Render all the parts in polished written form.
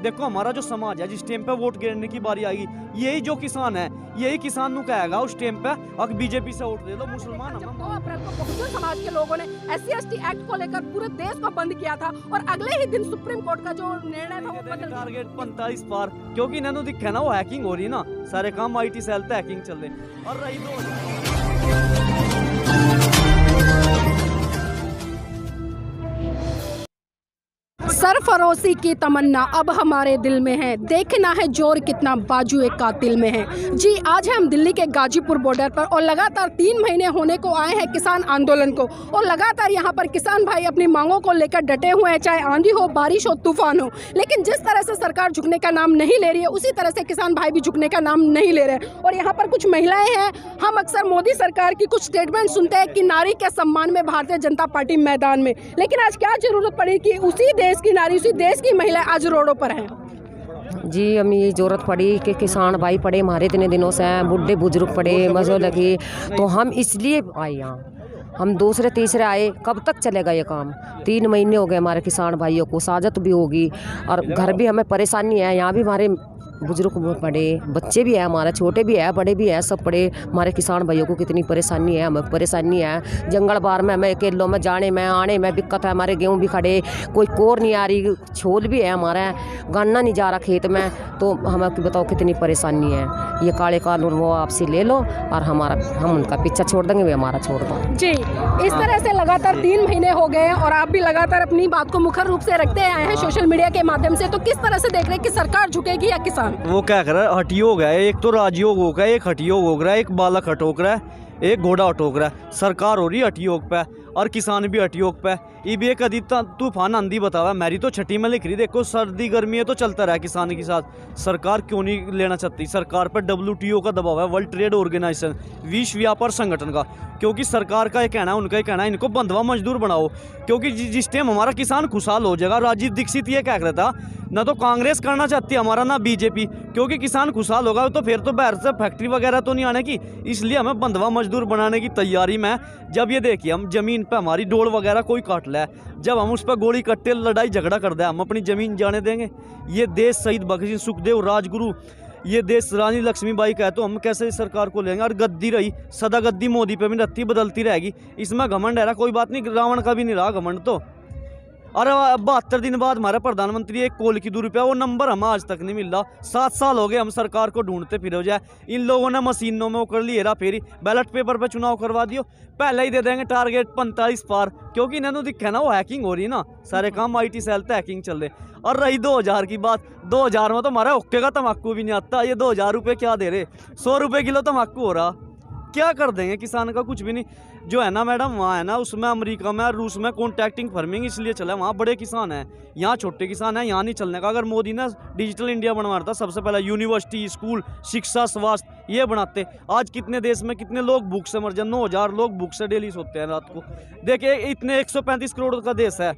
देखो हमारा जो समाज है, जिस टाइम पे वोट गिरने की बारी आएगी, यही जो किसान है, यही किसान नु कहेगा उस टाइम पे अगर बीजेपी से वोट दे दो मुसलमान। जब 2 अप्रैल को बहुजन समाज के लोगों ने SC/ST एक्ट को लेकर पूरे देश को बंद किया था और अगले ही दिन सुप्रीम कोर्ट का जो निर्णय था वो बदल टारगेट 45 पार, क्योंकि इन्होंने दिखा ना वो हैकिंग हो रही ना, सारे काम IT सेल पे हैकिंग चल रहे। और रही सरफरोशी की तमन्ना अब हमारे दिल में है, देखना है जोर कितना बाजुए कातिल में है। जी आज हम दिल्ली के गाजीपुर बॉर्डर पर और लगातार 3 महीने होने को आए हैं किसान आंदोलन को, और लगातार यहाँ पर किसान भाई अपनी मांगों को लेकर डटे हुए हैं, चाहे आंधी हो, बारिश हो, तूफान हो। लेकिन जिस तरह से सरकार झुकने का नाम नहीं ले रही है, उसी तरह से किसान भाई भी झुकने का नाम नहीं ले रहे। और यहाँ पर कुछ महिलाएं हैं, हम अक्सर मोदी सरकार की कुछ स्टेटमेंट सुनते हैं कि नारी के सम्मान में भारतीय जनता पार्टी मैदान में, लेकिन आज क्या जरूरत पड़ी कि उसी देश की नारी, उसी देश की महिला आज रोडों पर हैं। जी हमें ये ज़रूरत पड़ी कि किसान भाई पड़े हमारे इतने दिनों से हैं, बुढ़े बुजुर्ग पड़े मज़ो लगी, तो हम इसलिए आए यहाँ। हम दूसरे तीसरे आए, कब तक चलेगा ये काम? 3 महीने हो गए हमारे किसान भाइयों को, साजत भी होगी और घर भी हमें परेशानी है। यहाँ भी हमारे बुजुर्ग पड़े, बच्चे भी हैं हमारे, छोटे भी है, बड़े भी हैं, सब पड़े। हमारे किसान भाइयों को कितनी परेशानी है, हमें परेशानी है। जंगल बार में हमें अकेलों में जाने में आने में दिक्कत है। हमारे गेहूँ भी खड़े, कोई कोर नहीं आ रही, छोल भी है हमारा, गन्ना नहीं जा रहा खेत में, तो हमें बताओ कितनी परेशानी है। ये काले कानून वो आपसे ले लो और हम उनका पीछा छोड़ देंगे, वे हमारा छोड़ दो। जी इस तरह से लगातार 3 महीने हो गए हैं और आप भी लगातार अपनी बात को मुखर रूप से रखते आए हैं सोशल मीडिया के माध्यम से, तो किस तरह से देख रहे हैं कि सरकार झुकेगी या किसान? वो क्या कर रहा है, हटियोग है, एक तो राजयोग हो गया, एक हटियोग हो रहा है, एक बालक हटोक रहा है, एक घोड़ा हटोक रहा है। सरकार हो रही है हटियोग पे और किसान भी हटियोग पे। ये भी एक अधिकता तूफान आंधी बतावा, मेरी तो छठी में लिख रही, देखो सर्दी गर्मी है तो चलता रहा किसान के साथ। सरकार क्यों नहीं लेना चाहती? सरकार पर WTO का दबाव है, वर्ल्ड ट्रेड ऑर्गेनाइजेशन, विश्व व्यापार संगठन का, क्योंकि सरकार का ये कहना है, उनका ये कहना है इनको बंधवा मजदूर बनाओ, क्योंकि जिस टाइम हमारा किसान खुशहाल हो जाएगा। राजीव दीक्षित ये कह रहा था, ना तो कांग्रेस करना चाहती है हमारा, ना बीजेपी, क्योंकि किसान खुशहाल होगा तो फिर तो बाहर से फैक्ट्री वगैरह तो नहीं आने की, इसलिए हमें बंधवा मजदूर बनाने की तैयारी में। जब ये देखिए हम जमीन पे हमारी डोल वगैरह कोई काट ले, जब हम उस पर गोली कट्टे लड़ाई झगड़ा कर दे, हम अपनी जमीन जाने देंगे? ये देश शहीद भगत सिंह, सुखदेव, राजगुरु, ये देश रानी लक्ष्मीबाई का है, तो हम कैसे इस सरकार को लेंगे? और गद्दी रही सदा गद्दी मोदी पे भी रहती, बदलती रहेगी, इसमें घमंड है, कोई बात नहीं, रावण का भी नहीं रहा घमंड तो। और 72 दिन बाद हमारे प्रधानमंत्री एक कॉल की दूरी पे, वो नंबर हमें आज तक नहीं मिल रहा। 7 साल हो गए हम सरकार को ढूंढते फिर जाए। इन लोगों ने मशीनों में वो कर ली हेरा फेरी, बैलेट पेपर पे चुनाव करवा दियो, पहले ही दे देंगे टारगेट 45 पार, क्योंकि इन्होंने दिखा ना वो हैकिंग हो रही ना, सारे काम IT सेल पे हैकिंग चल रहे। और रही 2000 की बात, 2000 में तो हमारा ओके का तम्बाकू भी नहीं आता। ये 2000 रुपये क्या दे रहे? 100 रुपये किलो तम्बाकू हो रहा, क्या कर देंगे किसान का? कुछ भी नहीं। जो है ना मैडम, वहाँ है ना, उसमें अमेरिका में, रूस में कॉन्ट्रैक्टिंग फार्मिंग इसलिए चला, वहाँ बड़े किसान हैं, यहाँ छोटे किसान हैं, यहाँ नहीं चलने का। अगर मोदी ने डिजिटल इंडिया बनवा था, सबसे पहले यूनिवर्सिटी, स्कूल, शिक्षा, स्वास्थ्य ये बनाते, आज कितने देश में कितने लोग भूख से मर जाए? 9000 लोग भूख से डेली सोते हैं रात को। देखिए इतने 135 करोड़ का देश है।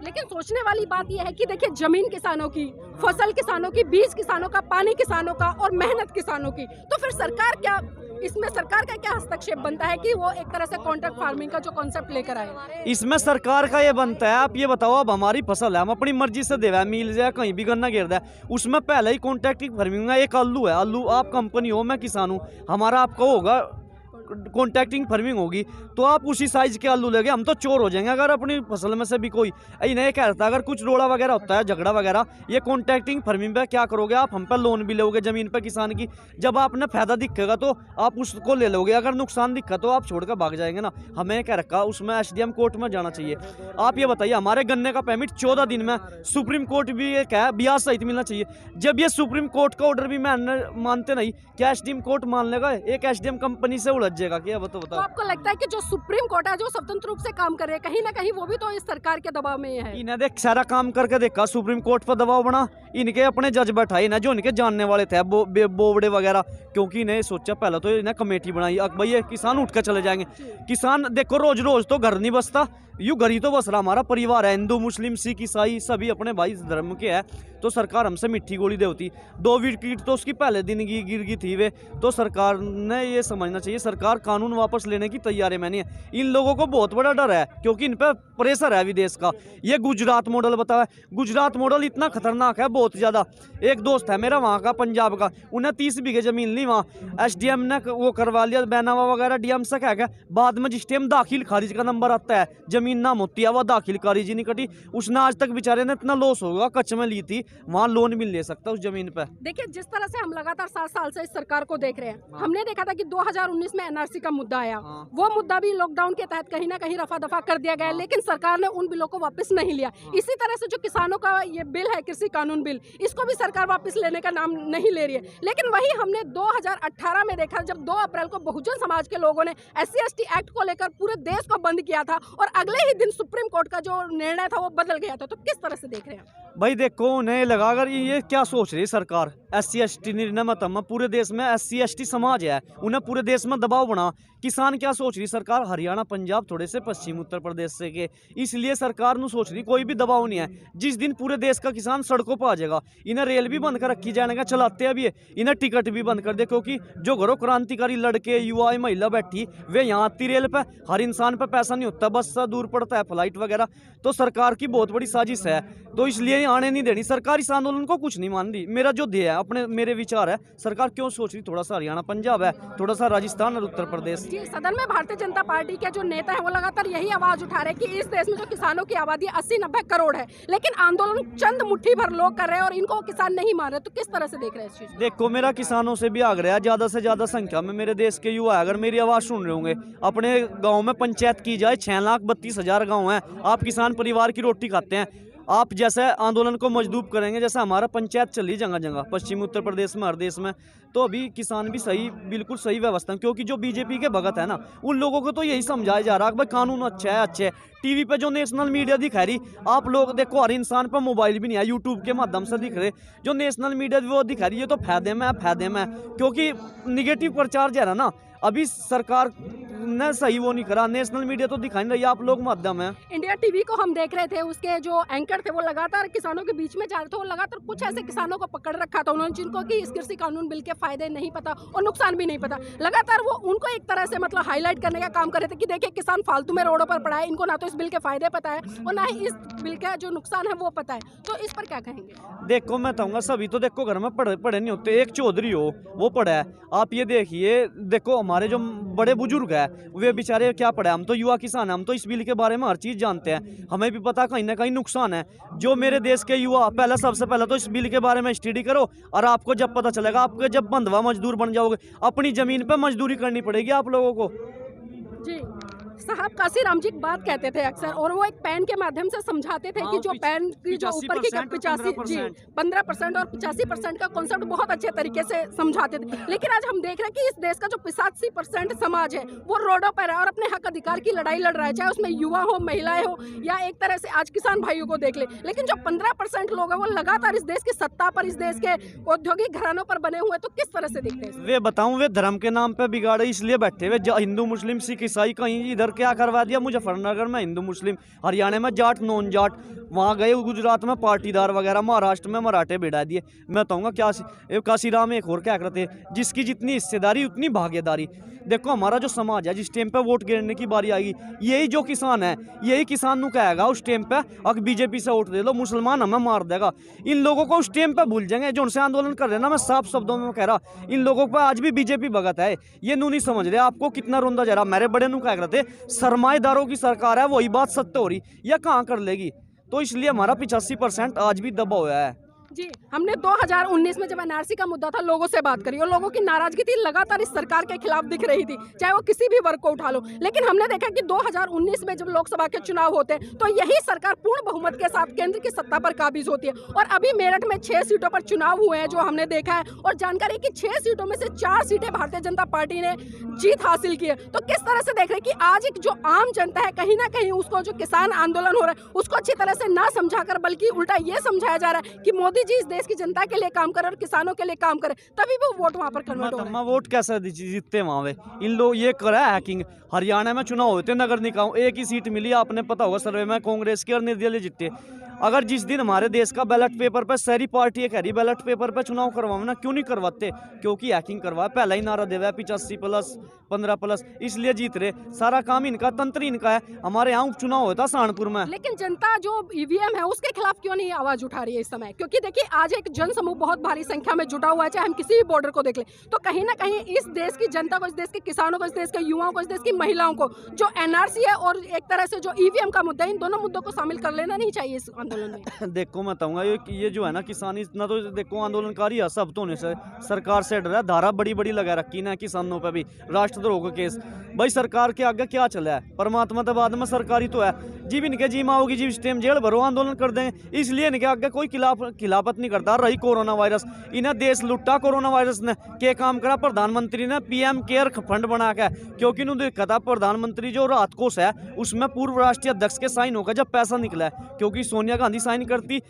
लेकिन सोचने वाली बात यह है कि देखिए जमीन किसानों की, फसल किसानों की, बीज किसानों का, पानी किसानों का और मेहनत किसानों की, तो फिर सरकार क्या, इसमें सरकार का क्या हस्तक्षेप बनता है कि वो एक तरह से कॉन्ट्रैक्ट फार्मिंग का जो कॉन्सेप्ट लेकर आए? इसमें सरकार का ये बनता है, आप ये बताओ, अब हमारी फसल है, हम अपनी मर्जी से देवा, मिल जाए कहीं भी गन्ना गिर जाए, उसमें पहले ही कॉन्ट्रैक्टिंग फार्मिंग में एक आलू है, आलू आप कंपनी हो, मैं किसान हूँ, हमारा आपका होगा कॉन्ट्रैक्टिंग फार्मिंग होगी, तो आप उसी साइज के आलू लेंगे, हम तो चोर हो जाएंगे अगर अपनी फसल में से भी कोई नहीं कह रहा था। अगर कुछ रोड़ा वगैरह होता है, झगड़ा वगैरह, ये कॉन्ट्रैक्टिंग फार्मिंग पे क्या करोगे आप? हम पे लोन भी लोगे जमीन पे किसान की, जब आपने फायदा दिखेगा तो आप उसको ले लोगे, अगर नुकसान दिखा तो आप छोड़कर भाग जाएंगे ना। हमें क्या रखा, उसमें SDM कोर्ट में जाना चाहिए। आप ये बताइए, हमारे गन्ने का पेमेंट 14 दिन में, सुप्रीम कोर्ट भी ये क्या है, ब्याज सहित मिलना चाहिए। जब ये सुप्रीम कोर्ट का ऑर्डर भी मानते नहीं, क्या SDM कोर्ट मान लेगा? एक SDM कंपनी से उलझ जाएगा क्या? बताओ। आपको लगता है कि जो सुप्रीम कोर्ट है, जो स्वतंत्र रूप से काम कर रहे हैं, कहीं ना कहीं वो भी तो इस सरकार के दबाव में है? इन्हें देख सारा काम करके देखा, सुप्रीम कोर्ट पर दबाव बना, इनके अपने जज बैठाए ना, जो इनके जानने वाले थे, बोबड़े वगैरह, क्योंकि इन्हें सोचा पहले तो इन्हें कमेटी बनाई, अब भाई ये किसान उठ कर चले जाएंगे। किसान देखो रोज रोज तो घर नहीं बसता, यूँ घर ही तो बस रहा, हमारा परिवार है, हिंदू, मुस्लिम, सिख, ईसाई सभी अपने भाई धर्म के है, तो सरकार हमसे मिट्टी गोली देती। 2 विकेट तो उसकी पहले दिन गिर गई थी वे, तो सरकार ने ये समझना चाहिए, सरकार सरकार कानून वापस लेने की तैयारी में नहीं है। इन लोगों को बहुत बड़ा डर है क्योंकि इन पर प्रेशर है विदेश का। ये गुजरात मॉडल बताया, गुजरात मॉडल इतना खतरनाक है बहुत ज़्यादा। एक दोस्त है मेरा वहाँ का, पंजाब का, उन्हें 30 बीघे ज़मीन ली वहाँ, SDM ने वो करवा लिया बैनामा वगैरह, DM से कह गया, बाद में जिस टाइम दाखिल खारिज का नंबर आता है, ज़मीन नाम होती है, वह दाखिल खारिज ही नहीं कटी। उसने आज तक बेचारे ने इतना लॉस होगा, कच्च में ली थी, वहाँ लोन भी ले सकता उस ज़मीन पर। देखिए, जिस तरह से हम लगातार 7 साल से इस सरकार को देख रहे हैं, हमने देखा था कि 2019 में NRC का मुद्दा आया, वो मुद्दा भी लॉकडाउन के तहत कहीं ना कहीं रफा दफा कर दिया गया, लेकिन सरकार ने उन बिलों को वापस नहीं लिया। इसी तरह से जो किसानों का ये बिल है, कृषि कानून बिल, इसको भी सरकार वापस लेने का नाम नहीं ले रही है। लेकिन वही हमने 2018 में देखा, जब 2 अप्रैल को बहुजन समाज के लोगों ने SC/ST एक्ट को लेकर पूरे देश को बंद किया था और अगले ही दिन सुप्रीम कोर्ट का जो निर्णय था वो बदल गया था। तो किस तरह से देख रहे हैं भाई? देखो, उन्हें लगा अगर ये क्या सोच रही है सरकार, SC/ST निर्णय मतलब पूरे देश में SC/ST समाज है, उन्हें पूरे देश में दबाव बना। किसान क्या सोच रही सरकार? हरियाणा पंजाब थोड़े से पश्चिम उत्तर प्रदेश से के, इसलिए सरकार नु सोच रही कोई भी दबाव नहीं है। जिस दिन पूरे देश का किसान सड़कों पर आ जाएगा, इन्हें रेल भी बंद कर रखी जाने का, चलाते अभी इन्हें टिकट भी बंद कर दे, क्योंकि जो घरों क्रांतिकारी लड़के युवा महिला बैठी वे यहाँ आती रेल पे, हर इंसान पे पैसा नहीं होता, बस से दूर पड़ता है फ्लाइट वगैरह। तो सरकार की बहुत बड़ी साजिश है, तो इसलिए आने नहीं देनी सरकार। इस आंदोलन को कुछ नहीं मान रही। मेरा जो ध्येय है, अपने मेरे विचार है, सरकार क्यों सोच रही थोड़ा सा हरियाणा पंजाब है, थोड़ा सा राजस्थान और उत्तर प्रदेश। जी, सदन में भारतीय जनता पार्टी के जो नेता है वो लगातार यही आवाज उठा रहे हैं कि इस देश में जो किसानों की आबादी 80-90 करोड़ है, लेकिन आंदोलन चंद मुट्ठी भर लोग कर रहे हैं और इनको किसान नहीं मान रहे। तो किस तरह से देख रहे हैं इस चीज? देखो, मेरा किसानों से भी आग्रह है, ज्यादा से ज्यादा संख्या में मेरे देश के युवा अगर मेरी आवाज सुन रहे होंगे, अपने गाँव में पंचायत की जाए। 6,32,000 गाँव है, आप किसान परिवार की रोटी खाते हैं। आप जैसे आंदोलन को मजबूत करेंगे, जैसे हमारा पंचायत चली जगह जगह पश्चिमी उत्तर प्रदेश में, हर देश में, तो अभी किसान भी सही, बिल्कुल सही व्यवस्था। क्योंकि जो बीजेपी के भगत है ना, उन लोगों को तो यही समझाया जा रहा है कि भाई कानून अच्छा है, अच्छे है। टीवी पे जो नेशनल मीडिया दिखा रही, आप लोग देखो, हर इंसान पर मोबाइल भी नहीं है, यूट्यूब के माध्यम से दिख रहे। जो नेशनल मीडिया वो दिखा रही है तो फायदे में है, फायदे में है, क्योंकि निगेटिव प्रचार जो है ना, अभी सरकार ने सही वो नहीं करा। नेशनल मीडिया तो दिखा नहीं रही, आप लोग माध्यम है। इंडिया टीवी को हम देख रहे थे, उसके जो एंकर थे वो लगातार किसानों के बीच में जा रहे थे, वो लगातार कुछ ऐसे किसानों को पकड़ रखा था उन्होंने, जिनको कि इस कृषि कानून बिल के फायदे नहीं पता और नुकसान भी नहीं पता। लगातार वो उनको एक तरह से मतलब हाईलाइट करने का काम कर रहे थे कि देखिए, किसान फालतू में रोडों पर पड़ा है, इनको ना तो इस बिल के फायदे पता है और ना ही इस बिल का जो नुकसान है वो पता है। तो इस पर क्या कहेंगे? देखो, मैं कहूँगा सभी तो देखो घर में पढ़े नहीं होते। एक चौधरी हो वो पढ़ा है, आप ये देखिए, देखो हमारे जो बड़े बुजुर्ग है वे बेचारे क्या पढ़े, हम तो युवा किसान हैं, हम तो इस बिल के बारे में हर चीज़ जानते हैं, हमें भी पता कहीं ना कहीं नुकसान है। जो मेरे देश के युवा, पहले सबसे पहले तो इस बिल के बारे में स्टडी करो, और आपको जब पता चलेगा, आपके जब बंधवा मजदूर बन जाओगे, अपनी ज़मीन पर मजदूरी करनी पड़ेगी आप लोगों को। जी साहब, काशीराम जी बात कहते थे अक्सर, और वो एक पेन के माध्यम से समझाते थे कि जो पेन की जो ऊपर की 15% और 85% का कॉन्सेप्ट बहुत अच्छे तरीके से समझाते थे। लेकिन आज हम देख रहे हैं कि इस देश का जो 85% समाज है वो रोडों पर है और अपने हक अधिकार की लड़ाई लड़ रहा है, चाहे उसमें युवा हो, महिलाएं हो, या एक तरह से आज किसान भाइयों को देख ले। लेकिन जो 15% लोग हैं वो लगातार इस देश की सत्ता पर, इस देश के औद्योगिक घरानों पर बने हुए, तो किस तरह से देखते हैं? वे बताऊं, वे धर्म के नाम पे बिगाड़े इसलिए बैठे हुए, हिंदू मुस्लिम सिख ईसाई, कहीं इधर क्या करवा दिया, मुजफ्फरनगर में हिंदू मुस्लिम, हरियाणा में जाट नॉन जाट, वहाँ गए गुजरात में पाटीदार वगैरह, महाराष्ट्र में मराठे बिठा दिए। मैं कहूँगा क्या काशीराम एक और क्या करते, जिसकी जितनी हिस्सेदारी उतनी भागीदारी। देखो, हमारा जो समाज है, जिस टाइम पे वोट गिरने की बारी आएगी, यही जो किसान है, यही किसान नु कहेगा उस टाइम पे, अगर बीजेपी से वोट दे लो, मुसलमान हमें मार देगा। इन लोगों को उस टाइम पे भूल जाएंगे जो उनसे आंदोलन कर रहे हैं ना। मैं साफ शब्दों में कह रहा, इन लोगों पर आज भी बीजेपी भगत है, ये नू नहीं समझ रहे। आपको कितना रोंदा जा रहा, मेरे बड़े नु कह रहे थे, सरमाएदारों की सरकार है, वही बात सत्य हो रही, यह कहाँ कर लेगी। तो इसलिए हमारा 85% आज भी दबा हुआ है। जी, हमने 2019 में जब NRC का मुद्दा था, लोगों से बात करी और लोगों की नाराजगी थी, लगातार इस सरकार के खिलाफ दिख रही थी, चाहे वो किसी भी वर्ग को उठा लो। लेकिन हमने देखा कि 2019 में जब लोकसभा के चुनाव होते हैं तो यही सरकार पूर्ण बहुमत के साथ केंद्र की सत्ता पर काबिज होती है। और अभी मेरठ में 6 सीटों पर चुनाव हुए हैं जो हमने देखा है, और जानकारी की 6 सीटों में से 4 सीटें भारतीय जनता पार्टी ने जीत हासिल की है। तो किस तरह से देख रहे हैं कि आज एक जो आम जनता है, कहीं ना कहीं उसको जो किसान आंदोलन हो रहा है उसको अच्छी तरह से ना समझाकर, बल्कि उल्टा ये समझाया जा रहा है कि मोदी मोदी जी इस देश की जनता के लिए काम करे और किसानों के लिए काम करे, तभी वो वोट वहाँ पर कन्वर्ट हो रहा है। मैं वोट कैसे जीतते वहाँ पे? इन लोग ये करा है हैकिंग। हरियाणा में चुनाव होते नगर निकाय, एक ही सीट मिली, आपने पता होगा सर्वे में, कांग्रेस की और निर्दलीय जीते। अगर जिस दिन हमारे देश का बैलेट पेपर पर सारी पार्टी कह रही बैलेट पेपर पर चुनाव करवाना, क्यों नहीं करवाते? क्योंकि हैकिंग करवा, पहला ही नारा देवा 85+ 15+, इसलिए जीत रहे। सारा काम इनका, तंत्र इनका है। हमारे यहाँ उपचुनाव होता सहारनपुर में, लेकिन जनता जो ईवीएम है उसके खिलाफ क्यों नहीं आवाज उठा रही है इस समय? क्योंकि देखिए आज एक जन समूह बहुत भारी संख्या में जुटा हुआ है, चाहे हम किसी भी बॉर्डर को देख लें, तो कहीं ना कहीं इस देश की जनता को, इस देश के किसानों को, इस देश के युवाओं को, इस देश की महिलाओं को जो एनआरसी है और एक तरह से जो ईवीएम का मुद्दा है, इन दोनों मुद्दों को शामिल कर लेना नहीं चाहिए इस आंदोलन में। देखो मैं बताऊंगा, ये जो है ना किसान, इतना तो देखो आंदोलनकारी है सब, तो होने से सरकार से डर है। धारा बड़ी बड़ी लगा रखी ना किसानों पे भी, राष्ट्रद्रोह का केस। भाई सरकार के आगे क्या चला है? परमात्मा तो बाद में सरकारी तो है। जीव इनके जी माओगी, जीव स्टेम जेल भरो, आंदोलन कर देंगे, इसलिए इनके आगे कोई खिलाफत नहीं करता। रही कोरोना वायरस, इन्हें देश लुटा कोरोना वायरस ने। क्या काम करा प्रधानमंत्री ने? पीएम केयर फंड बना के, क्योंकि उन्होंने देखा प्रधानमंत्री जो राहत कोष है उसमें पूर्व राष्ट्रीय अध्यक्ष के साइन होगा जब पैसा निकला है, क्योंकि सोनिया गांधी साइन करती,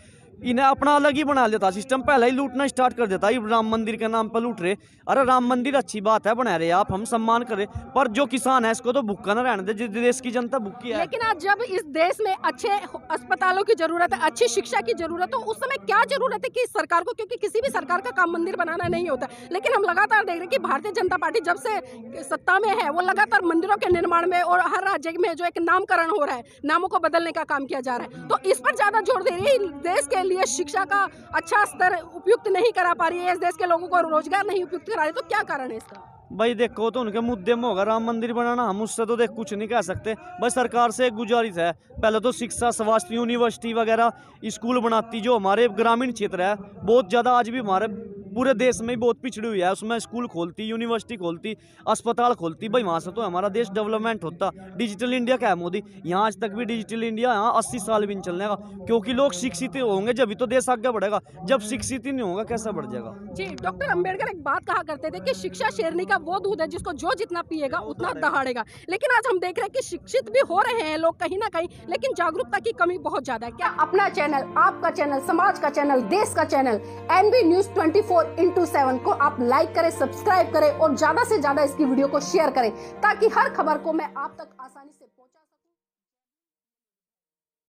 इन्हें अपना अलग ही बना लेता सिस्टम, पहले ही लूटना स्टार्ट कर देता। ये राम मंदिर के नाम पर लूट रहे। अरे राम मंदिर अच्छी बात है, बना रहे आप, हम सम्मान करें, पर जो किसान है इसको तो भूखा न रहने दे, जिस देश की जनता भूखी है। लेकिन आज जब इस देश में अच्छे अस्पतालों की जरूरत है, अच्छी शिक्षा की जरूरत है, उस समय क्या जरूरत है कि सरकार को, क्योंकि किसी भी सरकार का काम मंदिर बनाना नहीं होता, लेकिन हम लगातार देख रहे हैं कि भारतीय जनता पार्टी जब से सत्ता में है वो लगातार मंदिरों के निर्माण में और हर राज्य में जो एक नामकरण हो रहा है, नामों को बदलने का काम किया जा रहा है, तो इस पर ज्यादा जोर दे रही है। देश के लिए शिक्षा का अच्छा स्तर उपयुक्त नहीं करा पा रही है, इस देश के लोगों को रोजगार नहीं उपयुक्त करा रही है, तो क्या कारण है इसका? भाई देखो, तो उनके मुद्दे में होगा राम मंदिर बनाना, हम उससे तो देख कुछ नहीं कह सकते। भाई सरकार से एक गुजारिश है, पहले तो शिक्षा, स्वास्थ्य, यूनिवर्सिटी वगैरह स्कूल बनाती। जो हमारे ग्रामीण क्षेत्र है बहुत ज़्यादा आज भी हमारे पूरे देश में बहुत पिछड़ी हुई है, उसमें स्कूल खोलती, यूनिवर्सिटी खोलती, अस्पताल खोलती। भाई वहाँ से तो हमारा देश डेवलपमेंट होता। डिजिटल इंडिया क्या है मोदी, यहाँ आज तक भी डिजिटल इंडिया यहाँ 80 साल भी नहीं चलने का, क्योंकि लोग शिक्षित होंगे जब तो देश आगे बढ़ेगा। जब शिक्षित ही नहीं होगा कैसा बढ़ जाएगा? जी, डॉक्टर अंबेडकर एक बात कहा करते थे कि शिक्षा शेरनी का वो दूध है जिसको जो जितना पिएगा उतना दहाड़ेगा। लेकिन आज हम देख रहे हैं कि शिक्षित भी हो रहे हैं लोग कहीं ना कहीं, लेकिन जागरूकता की कमी बहुत ज्यादा है। क्या अपना चैनल, आपका चैनल, समाज का चैनल, देश का चैनल NB News 24/7 को आप लाइक करें, सब्सक्राइब करें और ज्यादा से ज्यादा इसकी वीडियो को शेयर करें, ताकि हर खबर को मैं आप तक आसानी से पहुंचा